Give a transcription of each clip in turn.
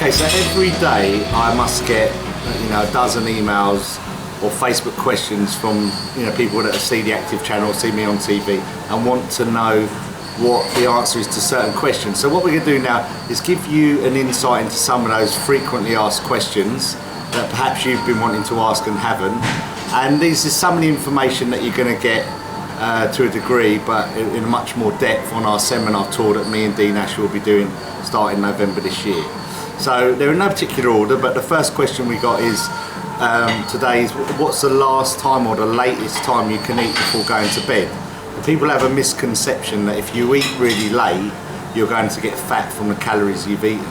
Okay, so every day I must get, a dozen emails or Facebook questions from, people that see the Active channel, see me on TV and want to know what the answer is to certain questions. So what we're going to do now is give you an insight into some of those frequently asked questions that perhaps you've been wanting to ask and haven't. And this is some of the information that you're going to get to a degree, but in much more depth on our seminar tour that me and Dean Ash will be doing starting November this year. So they're in no particular order, but the first question we got is today is, what's the last time or the latest time you can eat before going to bed? People have a misconception that if you eat really late, you're going to get fat from the calories you've eaten.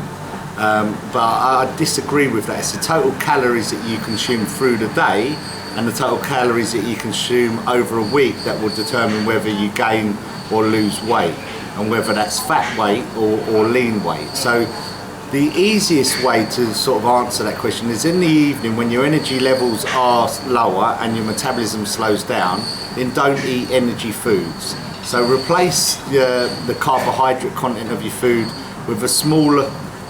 But I disagree with that. It's the total calories that you consume through the day and the total calories that you consume over a week that will determine whether you gain or lose weight, and whether that's fat weight or lean weight. So the easiest way to sort of answer that question is in the evening when your energy levels are lower and your metabolism slows down, then don't eat energy foods. So replace the carbohydrate content of your food with a small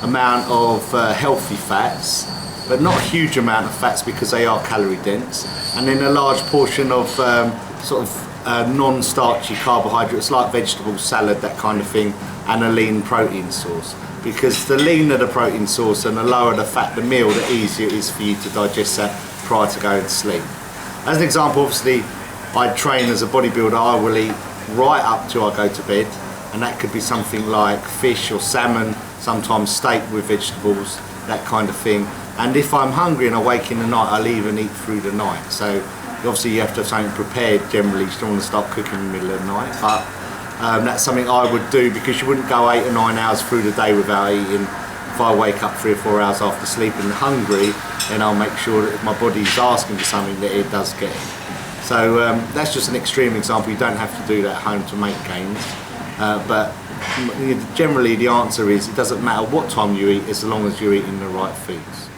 amount of healthy fats, but not a huge amount of fats because they are calorie dense, and then a large portion of non-starchy carbohydrates like vegetables, salad, that kind of thing, and a lean protein source. Because the leaner the protein source and the lower the fat the meal, the easier it is for you to digest that prior to going to sleep. As an example, obviously, I train as a bodybuilder. I will eat right up till I go to bed, and that could be something like fish or salmon, sometimes steak with vegetables, that kind of thing. And if I'm hungry and I wake in the night, I'll even eat through the night. So obviously you have to have something prepared generally. You don't want to start cooking in the middle of the night, but that's something I would do, because you wouldn't go 8 or 9 hours through the day without eating. If I wake up 3 or 4 hours after sleeping hungry, then I'll make sure that if my body's asking for something, that it does get it. So that's just an extreme example. You don't have to do that at home to make gains, but generally the answer is it doesn't matter what time you eat as long as you're eating the right foods.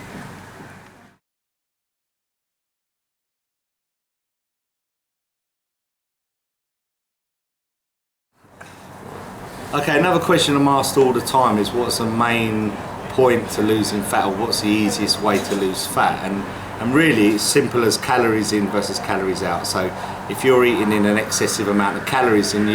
Okay, another question I'm asked all the time is, what's the main point to losing fat, or what's the easiest way to lose fat? And really it's simple as calories in versus calories out. So if you're eating in an excessive amount of calories and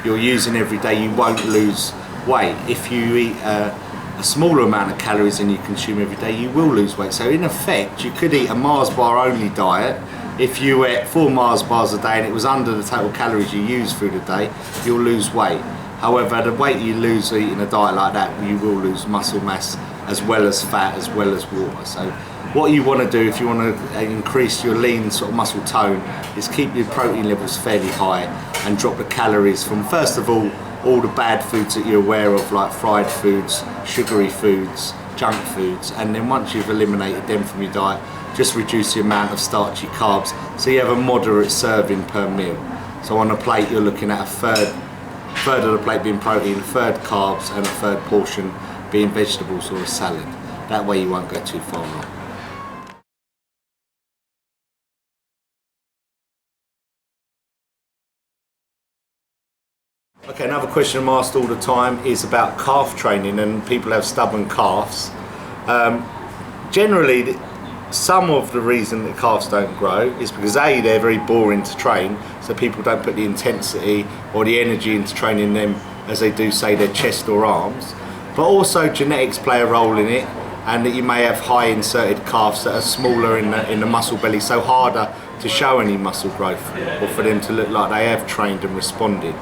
you're using every day, you won't lose weight. If you eat a smaller amount of calories than you consume every day, you will lose weight. So in effect, you could eat a Mars bar only diet. If you ate 4 Mars bars a day and it was under the total calories you use through the day, you'll lose weight. However, the weight you lose eating a diet like that, you will lose muscle mass as well as fat, as well as water. So what you want to do if you want to increase your lean sort of muscle tone is keep your protein levels fairly high and drop the calories from, first of all the bad foods that you're aware of, like fried foods, sugary foods, junk foods, and then once you've eliminated them from your diet, just reduce the amount of starchy carbs so you have a moderate serving per meal. So on a plate you're looking at a third of the plate being protein, a third carbs, and a third portion being vegetables or a salad. That way you won't go too far wrong. Okay, another question I'm asked all the time is about calf training, and people have stubborn calves. Generally, some of the reason that calves don't grow is because A, they're very boring to train, so people don't put the intensity or the energy into training them as they do, say, their chest or arms. But also genetics play a role in it, and that you may have high inserted calves that are smaller in the muscle belly, so harder to show any muscle growth or for them to look like they have trained and responded.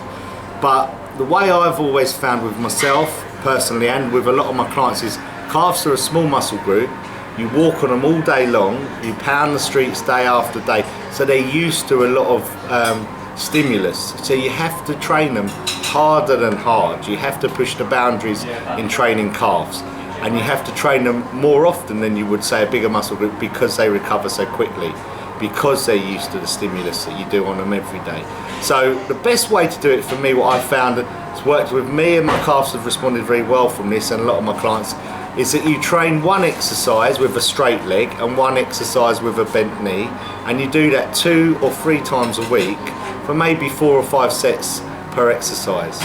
But the way I've always found with myself personally and with a lot of my clients is calves are a small muscle group. You walk on them all day long, you pound the streets day after day, so they're used to a lot of stimulus. So you have to train them harder than hard. You have to push the boundaries in training calves, and you have to train them more often than you would, say, a bigger muscle group, because they recover so quickly, because they're used to the stimulus that you do on them every day. So the best way to do it for me, what I've found has worked with me, and my calves have responded very well from this, and a lot of my clients, is that you train one exercise with a straight leg and one exercise with a bent knee, and you do that 2 or 3 times a week for maybe 4 or 5 sets per exercise.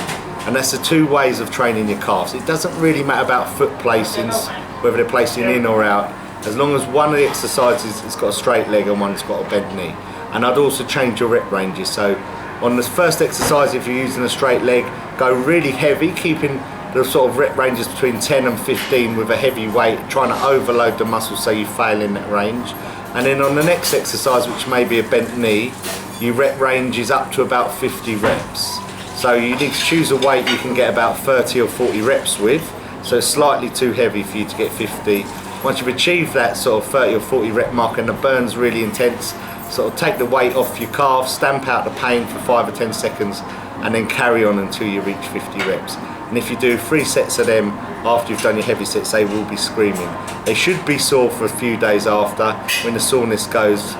And that's the 2 ways of training your calves. It doesn't really matter about foot placings whether they're placing in or out, as long as one of the exercises has got a straight leg and one's got a bent knee. And I'd also change your rep ranges. So on the first exercise, if you're using a straight leg, go really heavy, keeping the sort of rep ranges between 10 and 15 with a heavy weight, trying to overload the muscle so you fail in that range. And then on the next exercise, which may be a bent knee, your rep range is up to about 50 reps. So you need to choose a weight you can get about 30 or 40 reps with. So it's slightly too heavy for you to get 50. Once you've achieved that sort of 30 or 40 rep mark and the burn's really intense, sort of take the weight off your calf, stamp out the pain for 5 or 10 seconds, and then carry on until you reach 50 reps. And if you do 3 sets of them after you've done your heavy sets, they will be screaming. They should be sore for a few days after. When the soreness goes,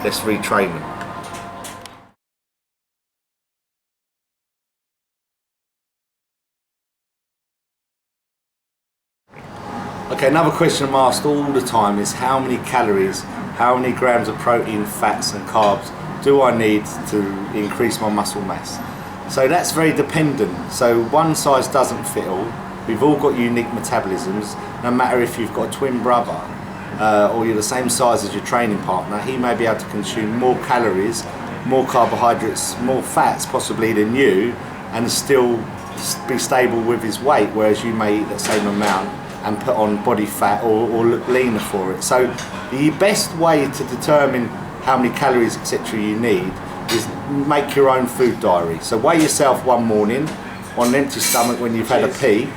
let's retrain them. Okay, another question I'm asked all the time is how many calories, how many grams of protein, fats and carbs do I need to increase my muscle mass? So that's very dependent. So one size doesn't fit all. We've all got unique metabolisms. No matter if you've got a twin brother or you're the same size as your training partner, he may be able to consume more calories, more carbohydrates, more fats possibly than you, and still be stable with his weight, whereas you may eat the same amount and put on body fat or look leaner for it. So the best way to determine how many calories etc. you need is make your own food diary. So weigh yourself one morning on an empty stomach when you've had a pee.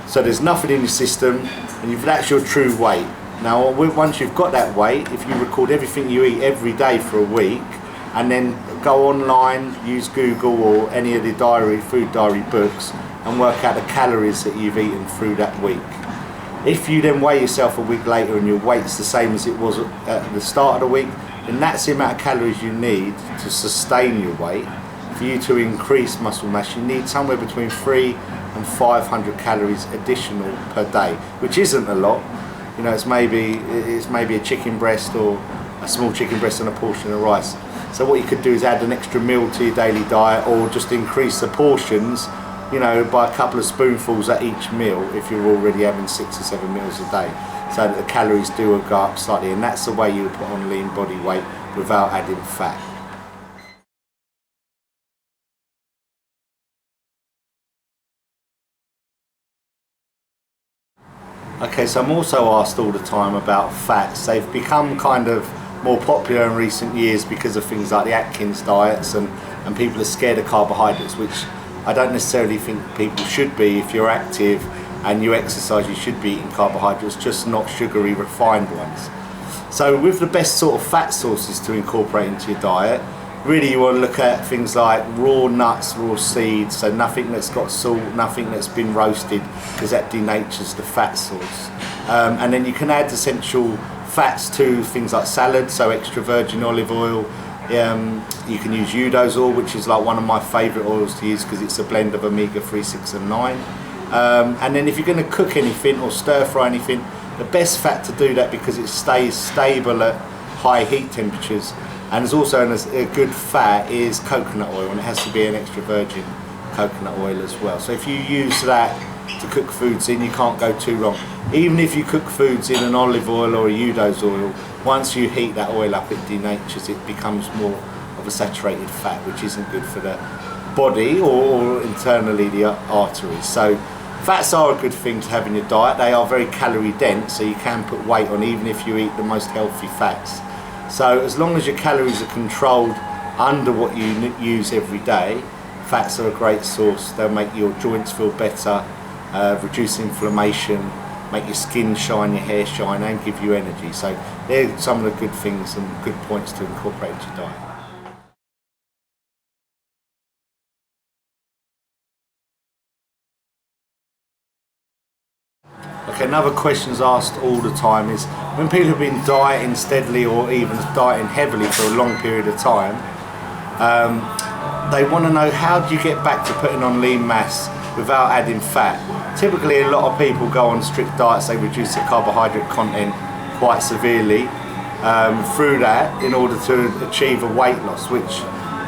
So there's nothing in your system and that's your true weight. Now once you've got that weight, if you record everything you eat every day for a week and then go online, use Google or any of the food diary books and work out the calories that you've eaten through that week. If you then weigh yourself a week later and your weight's the same as it was at the start of the week, then that's the amount of calories you need to sustain your weight. For you to increase muscle mass, you need somewhere between 300 and 500 calories additional per day, which isn't a lot. You know, it's maybe a chicken breast or a small chicken breast and a portion of rice. So what you could do is add an extra meal to your daily diet or just increase the portions, you know, by a couple of spoonfuls at each meal if you're already having 6 or 7 meals a day, so that the calories do go up slightly, and that's the way you put on lean body weight without adding fat. Okay, so I'm also asked all the time about fats. They've become kind of more popular in recent years because of things like the Atkins diets and people are scared of carbohydrates, which I don't necessarily think people should be. If you're active and you exercise, you should be eating carbohydrates, just not sugary refined ones. So with the best sort of fat sources to incorporate into your diet, really you want to look at things like raw nuts, raw seeds, so nothing that's got salt, nothing that's been roasted, because that denatures the fat source. And then you can add essential fats to things like salad, so extra virgin olive oil. You can use Udo's oil, which is like one of my favourite oils to use because it's a blend of omega-3, 6 and 9. And then if you're going to cook anything or stir fry anything, the best fat to do that because it stays stable at high heat temperatures. And there's also a good fat is coconut oil, and it has to be an extra virgin coconut oil as well. So if you use that to cook foods in, you can't go too wrong. Even if you cook foods in an olive oil or a Udo's oil, once you heat that oil up, it denatures, it becomes more of a saturated fat, which isn't good for the body or internally the arteries. So fats are a good thing to have in your diet. They are very calorie dense, so you can put weight on even if you eat the most healthy fats. So as long as your calories are controlled under what you use every day, fats are a great source. They'll make your joints feel better, reduce inflammation, make your skin shine, your hair shine, and give you energy. So they're some of the good things and good points to incorporate into your diet. Okay, another question asked all the time is when people have been dieting steadily or even dieting heavily for a long period of time, they want to know how do you get back to putting on lean mass without adding fat. Typically a lot of people go on strict diets, they reduce their carbohydrate content quite severely through that in order to achieve a weight loss, which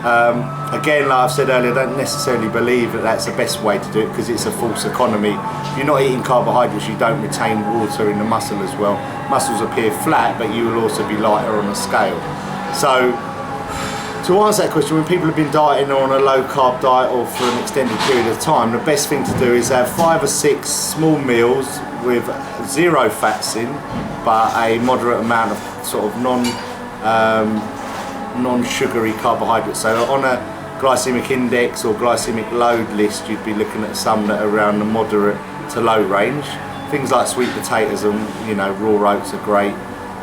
Again, like I've said earlier, I don't necessarily believe that that's the best way to do it, because it's a false economy. If you're not eating carbohydrates, you don't retain water in the muscle as well. Muscles appear flat, but you will also be lighter on a scale. So to answer that question, when people have been dieting or on a low carb diet or for an extended period of time, the best thing to do is have 5 or 6 small meals with 0 fats in, but a moderate amount of sort of non-sugary carbohydrates. So on a glycemic index or glycemic load list, you'd be looking at some that are around the moderate to low range. Things like sweet potatoes and raw oats are great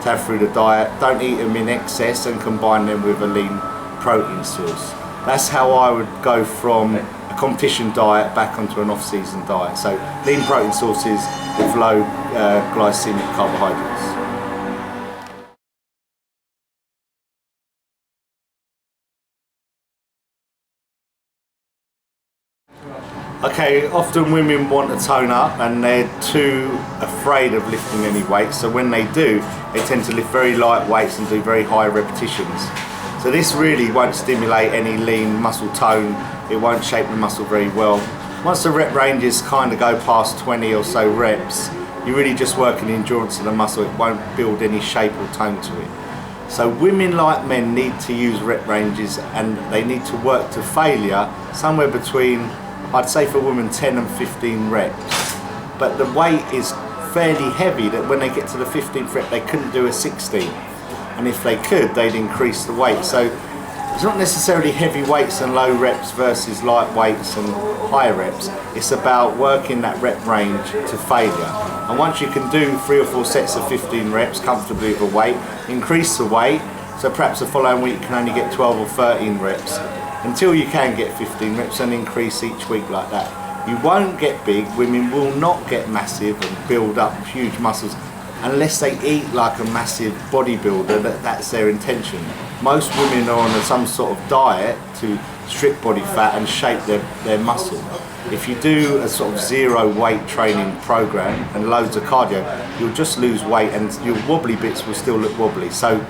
to have through the diet. Don't eat them in excess and combine them with a lean protein source. That's how I would go from a competition diet back onto an off-season diet. So lean protein sources with low glycemic carbohydrates. Okay, often women want to tone up and they're too afraid of lifting any weights, so when they do, they tend to lift very light weights and do very high repetitions. So this really won't stimulate any lean muscle tone, it won't shape the muscle very well. Once the rep ranges kind of go past 20 or so reps, you're really just working the endurance of the muscle, it won't build any shape or tone to it. So women like men need to use rep ranges, and they need to work to failure somewhere between, I'd say for women, 10 and 15 reps. But the weight is fairly heavy that when they get to the 15th rep, they couldn't do a 16. And if they could, they'd increase the weight. So it's not necessarily heavy weights and low reps versus light weights and higher reps. It's about working that rep range to failure. And once you can do 3 or 4 sets of 15 reps comfortably with a weight, increase the weight. So perhaps the following week you can only get 12 or 13 reps. Until you can get 15 reps and increase each week like that. You won't get big, women will not get massive and build up huge muscles unless they eat like a massive bodybuilder, that's their intention. Most women are on some sort of diet to strip body fat and shape their muscle. If you do a sort of 0 weight training program and loads of cardio, you'll just lose weight and your wobbly bits will still look wobbly. So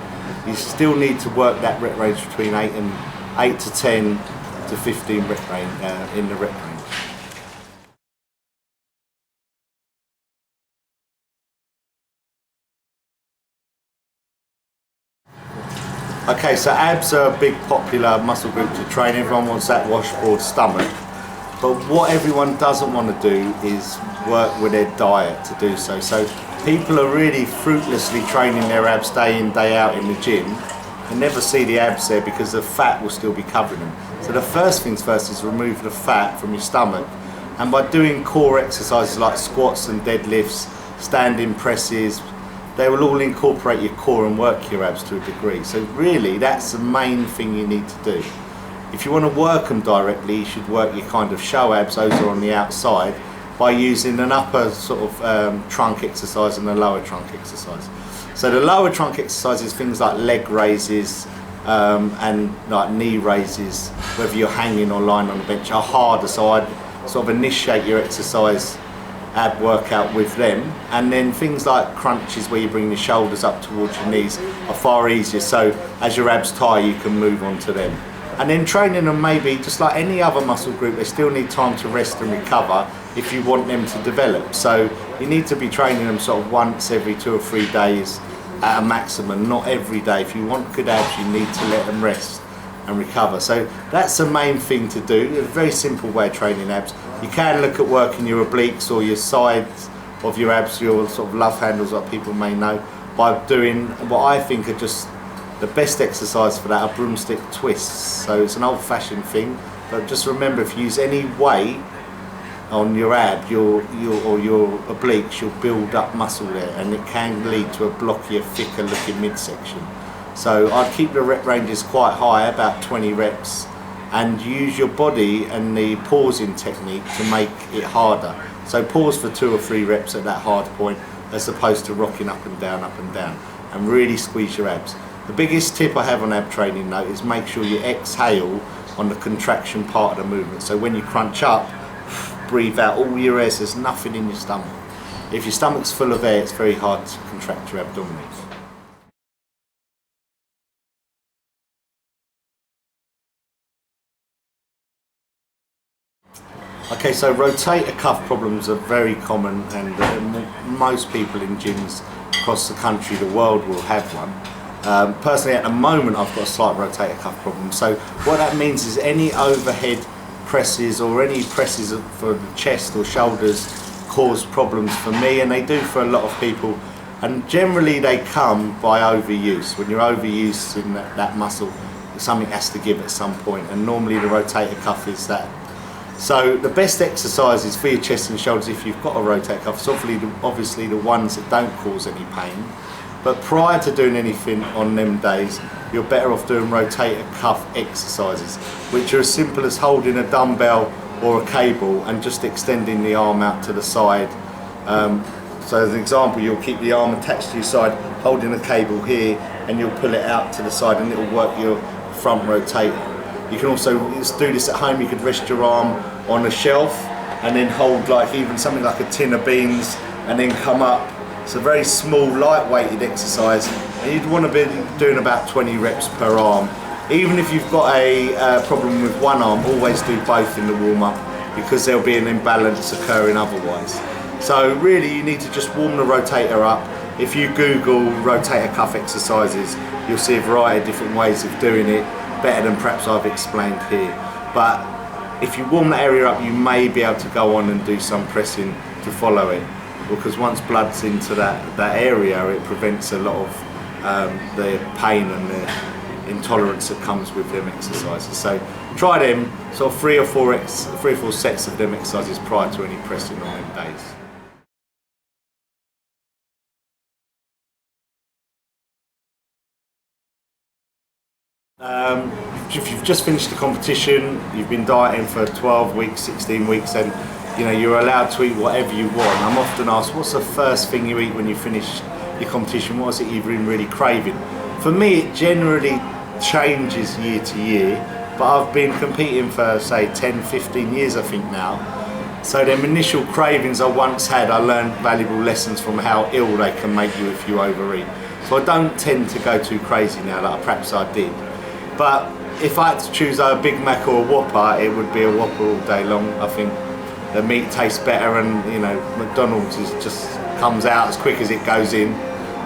you still need to work that rep range between 8 to 10 to 15 rep range, in the rep range. Okay, so abs are a big popular muscle group to train. Everyone wants that washboard stomach. But what everyone doesn't want to do is work with their diet to do so. So people are really fruitlessly training their abs day in, day out in the gym. You never see the abs there because the fat will still be covering them. So the first things first is remove the fat from your stomach, and by doing core exercises like squats and deadlifts, standing presses, they will all incorporate your core and work your abs to a degree. So really that's the main thing you need to do. If you want to work them directly, you should work your kind of show abs, those are on the outside, by using an upper sort of trunk exercise and a lower trunk exercise. So the lower trunk exercises, things like leg raises and like knee raises, whether you're hanging or lying on the bench, are harder. So I'd sort of initiate your exercise ab workout with them. And then things like crunches, where you bring your shoulders up towards your knees, are far easier. So as your abs tire, you can move on to them. And then training them, maybe just like any other muscle group, they still need time to rest and recover if you want them to develop. So you need to be training them sort of once every 2 or 3 days at a maximum, not every day. If you want good abs, you need to let them rest and recover. So that's the main thing to do. It's a very simple way of training abs. You can look at working your obliques or your sides of your abs, your sort of love handles, like people may know, by doing what I think are just the best exercise for that, are broomstick twists. So it's an old-fashioned thing, but just remember, if you use any weight on your ab, your obliques, you'll build up muscle there, and it can lead to a blockier, thicker looking midsection. So I'd keep the rep ranges quite high, about 20 reps, and use your body and the pausing technique to make it harder. So pause for 2 or 3 reps at that hard point, as opposed to rocking up and down, and really squeeze your abs. The biggest tip I have on ab training though is make sure you exhale on the contraction part of the movement. So when you crunch up, breathe out all your air, so there's nothing in your stomach. If your stomach's full of air, it's very hard to contract your abdominals. Okay, so rotator cuff problems are very common, and most people in gyms across the country, the world, will have one. Personally, at the moment, I've got a slight rotator cuff problem. So what that means is any overhead presses or any presses for the chest or shoulders cause problems for me, and they do for a lot of people. And generally they come by overuse. When you're overusing that muscle, something has to give at some point, and normally the rotator cuff is that. So the best exercises for your chest and shoulders, if you've got a rotator cuff, is obviously the ones that don't cause any pain. But prior to doing anything on them days, you're better off doing rotator cuff exercises, which are as simple as holding a dumbbell or a cable and just extending the arm out to the side. So as an example, you'll keep the arm attached to your side, holding a cable here, and you'll pull it out to the side, and it'll work your front rotator. You can also do this at home. You could rest your arm on a shelf and then hold like even something like a tin of beans and then come up. It's a very small, light-weighted exercise, and you'd want to be doing about 20 reps per arm. Even if you've got a problem with one arm, always do both in the warm-up, because there'll be an imbalance occurring otherwise. So really, you need to just warm the rotator up. If you Google rotator cuff exercises, you'll see a variety of different ways of doing it, better than perhaps I've explained here. But if you warm the area up, you may be able to go on and do some pressing to follow it, because once blood's into that area, it prevents a lot of the pain and the intolerance that comes with them exercises. So try them, sort of three or four sets of them exercises prior to any pressing on them days. If you've just finished the competition, you've been dieting for 12 weeks, 16 weeks, and you're allowed to eat whatever you want. I'm often asked, what's the first thing you eat when you finish your competition? What is it you've been really craving? For me, it generally changes year to year, but I've been competing for, say, 10, 15 years, I think now. So them initial cravings I once had, I learned valuable lessons from how ill they can make you if you overeat. So I don't tend to go too crazy now, like perhaps I did. But if I had to choose a Big Mac or a Whopper, it would be a Whopper all day long. I think the meat tastes better, and McDonald's just comes out as quick as it goes in.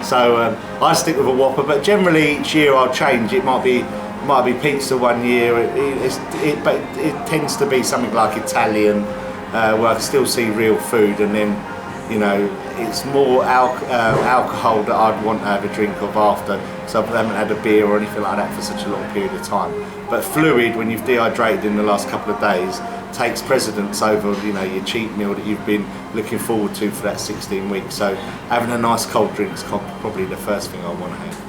So I stick with a Whopper, but generally each year I'll change. It might be pizza one year. But it tends to be something like Italian, where I can still see real food, and then it's more alcohol that I'd want to have a drink of after, so I haven't had a beer or anything like that for such a long period of time. But fluid, when you've dehydrated in the last couple of days, takes precedence over your cheat meal that you've been looking forward to for that 16 weeks. So having a nice cold drink is probably the first thing I want to have.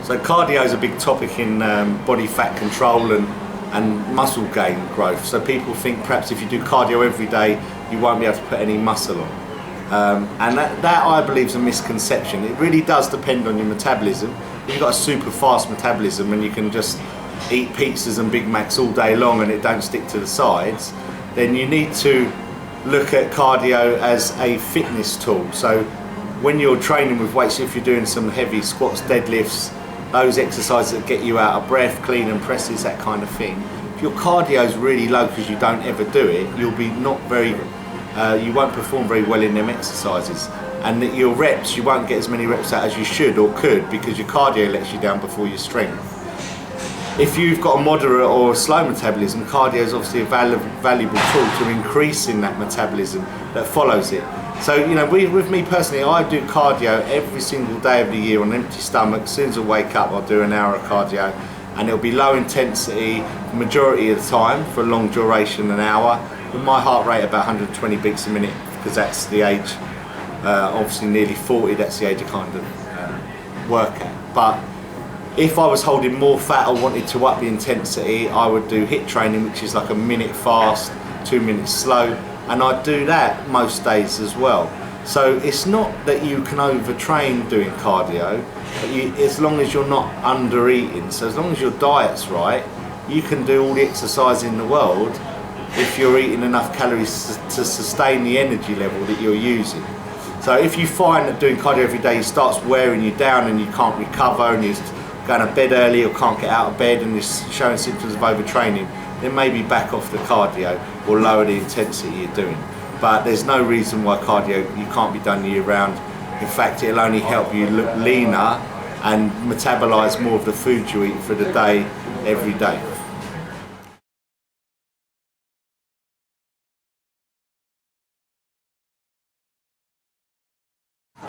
So cardio is a big topic in body fat control and muscle gain growth. So people think perhaps if you do cardio every day, you won't be able to put any muscle on. And that I believe is a misconception. It really does depend on your metabolism. If you've got a super fast metabolism and you can just eat pizzas and Big Macs all day long and it don't stick to the sides, then you need to look at cardio as a fitness tool. So when you're training with weights, if you're doing some heavy squats, deadlifts, those exercises that get you out of breath, clean and presses, that kind of thing. If your cardio is really low because you don't ever do it, you'll be you won't perform very well in them exercises. And that your reps, you won't get as many reps out as you should or could, because your cardio lets you down before your strength. If you've got a moderate or a slow metabolism, cardio is obviously a valuable tool to increasing that metabolism that follows it. So, with me personally, I do cardio every single day of the year on an empty stomach. As soon as I wake up, I'll do an hour of cardio, and it'll be low intensity the majority of the time for a long duration, an hour, with my heart rate about 120 beats a minute, because that's the age, obviously nearly 40, that's the age I kind of work at. But if I was holding more fat or wanted to up the intensity, I would do HIIT training, which is like a minute fast, 2 minutes slow, and I'd do that most days as well. So it's not that you can overtrain doing cardio, but as long as you're not under eating, so as long as your diet's right, you can do all the exercise in the world if you're eating enough calories to sustain the energy level that you're using. So if you find that doing cardio every day starts wearing you down and you can't recover and you're going to bed early or can't get out of bed and you're showing symptoms of overtraining, then maybe back off the cardio or lower the intensity you're doing. But there's no reason why cardio you can't be done year round. In fact, it'll only help you look leaner and metabolize more of the food you eat for the day every day.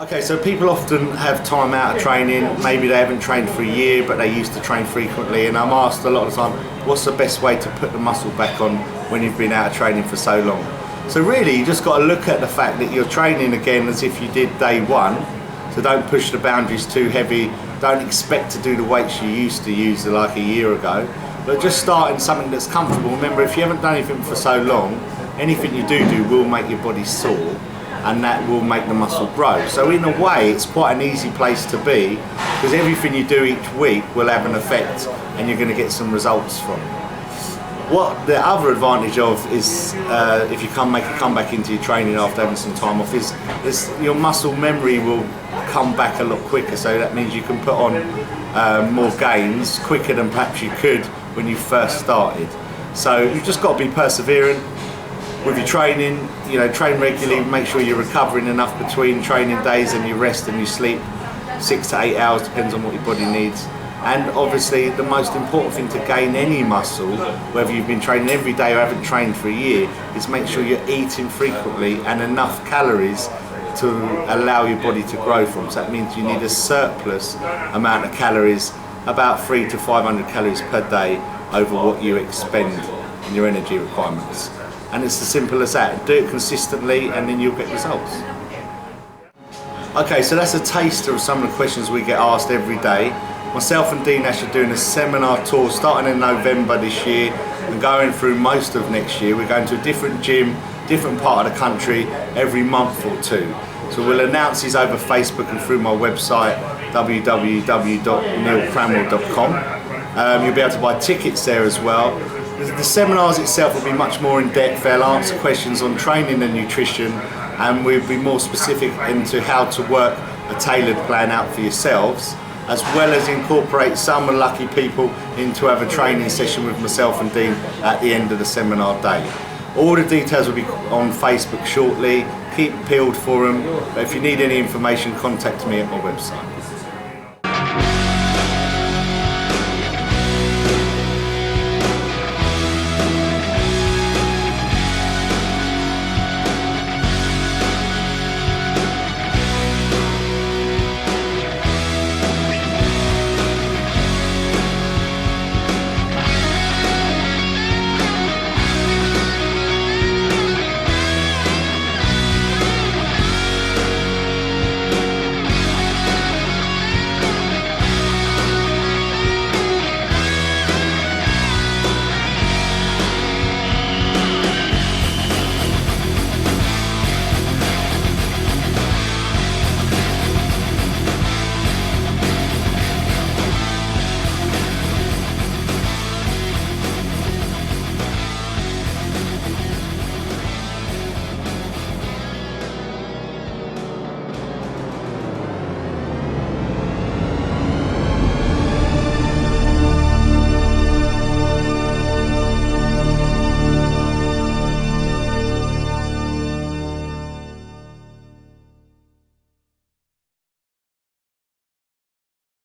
Okay, so people often have time out of training. Maybe they haven't trained for a year, but they used to train frequently. And I'm asked a lot of the time, what's the best way to put the muscle back on when you've been out of training for so long? So really, you just got to look at the fact that you're training again as if you did day one. So don't push the boundaries too heavy. Don't expect to do the weights you used to use like a year ago. But just start in something that's comfortable. Remember, if you haven't done anything for so long, anything you do will make your body sore, and that will make the muscle grow. So in a way, it's quite an easy place to be, because everything you do each week will have an effect and you're going to get some results from it. What the other advantage of is, if you make a comeback into your training after having some time off, is your muscle memory will come back a lot quicker. So that means you can put on more gains quicker than perhaps you could when you first started. So you've just got to be perseverant with your training. You know, train regularly, make sure you're recovering enough between training days and you rest and you sleep 6 to 8 hours, depends on what your body needs. And obviously the most important thing to gain any muscle, whether you've been training every day or haven't trained for a year, is make sure you're eating frequently and enough calories to allow your body to grow from. So that means you need a surplus amount of calories, about 300 to 500 calories per day over what you expend in your energy requirements. And it's as simple as that. Do it consistently and then you'll get results. Okay, so that's a taster of some of the questions we get asked every day. Myself and Dean Ash are doing a seminar tour starting in November this year and going through most of next year. We're going to a different gym, different part of the country every month or two. So we'll announce these over Facebook and through my website, www.nealecranwell.com. You'll be able to buy tickets there as well. The seminars itself will be much more in depth. They'll answer questions on training and nutrition, and we'll be more specific into how to work a tailored plan out for yourselves, as well as incorporate some lucky people into have a training session with myself and Dean at the end of the seminar day. All the details will be on Facebook shortly. Keep peeled for them. But if you need any information, contact me at my website.